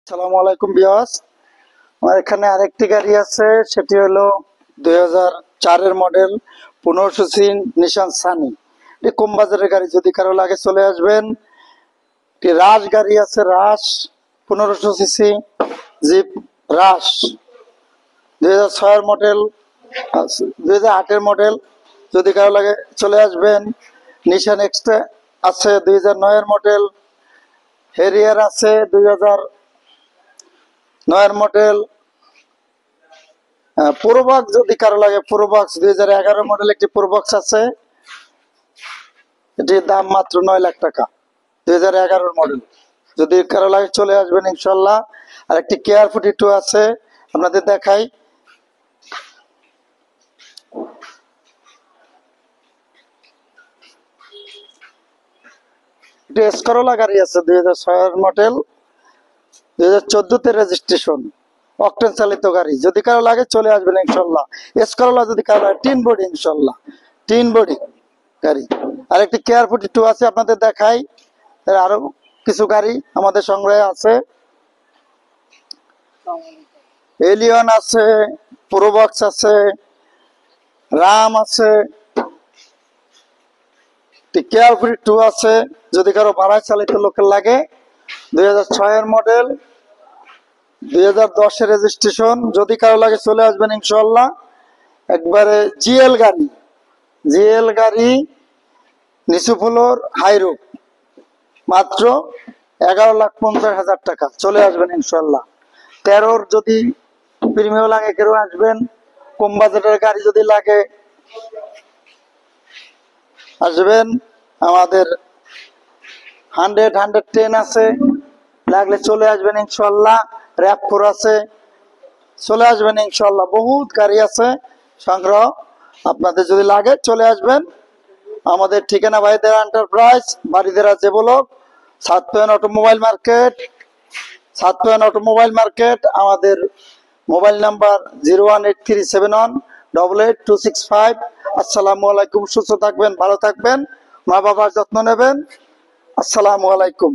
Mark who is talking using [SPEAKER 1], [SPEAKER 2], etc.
[SPEAKER 1] আসসালামু আলাইকুম বিয়াস। আমার এখানে আরেকটি গাড়ি আছে, সেটি হলো 2004-এর মডেল 1500 নিশান সানি। এটি কম বাজারের গাড়ি, যদি কারো লাগে চলে আসবেন। একটি রাশ গাড়ি আছে, রাশ 1500 জিপ রাশ 2006-এর মডেল, 2008-এর মডেল, যদি কারো লাগে চলে আসবেন। নিশান এক্সট্রা আছে 2009-এর মডেল, হেরিয়ার আছে 2009-এর মডেল, প্রোবক্স যদি কারো লাগে, প্রোবক্স 2011 মডেল একটি প্রোবক্স আছে, এটির দাম মাত্র 9 লাখ টাকা, 2011 মডেল। যদি কারো লাগে চলে আসবেন ইনশাল্লাহ। আর একটি কেয়ার 42 আছে, আপনাদের দেখাই। এটি এসকরোলা গাড়ি আছে 2006-এর মডেল, 2014-তে রেজিস্ট্রেশন, অকটেন চালিত গাড়ি। যদি কারো লাগে চলে আসবেন ইনশাল্লাহ। এসকরোলা যদি কারো লাগে, টিন বডি ইনশাল্লাহ, টিন বডি গাড়ি। আর একটি কেয়ার 42 আছে, আপনাদের দেখাই। আরো কিছু গাড়ি আমাদের সংগ্রহে আছে, এলিয়ন আছে, প্রোবক্স আছে, রাম আছে, কেয়ার 42 আছে। যদি কারো ভাড়ায় চালিত লোকের লাগে, 2006-এর মডেল, 2010-এর রেজিস্ট্রেশন। যদি কারো লাগে চলে আসবেন ইনশাল্লাহ। একবারে জিএল গাড়ি, জিএল গাড়ি নিচু ফ্লোর হাইরুপ, মাত্র 11,50,000 টাকা। চলে আসবেন ইনশাল্লাহ। 13-র যদি প্রিমিয়াম লাগে কেউ আসবেন। কম বাজেটের গাড়ি যদি লাগে আসবেন। আমাদের 110 আছে, লাগলে চলে আসবেন ইনশাল্লাহ। র‍্যাপ4 আছে, চলে আসবেন ইনশাল্লাহ। বহুত গাড়ি আছে সংগ্রহ, আপনাদের যদি লাগে চলে আসবেন। আমাদের ঠিকানা ভাইদের এন্টারপ্রাইজ, বাড়িদেরা যে ব্লক, সাতপেন অটোমোবাইল মার্কেট, সাতপেন অটোমোবাইল মার্কেট। আমাদের মোবাইল নাম্বার 01837188265। আসসালামু আলাইকুম। সুস্থ থাকবেন, ভালো থাকবেন, মা বাবার যত্ন নেবেন। আসসালামু আলাইকুম।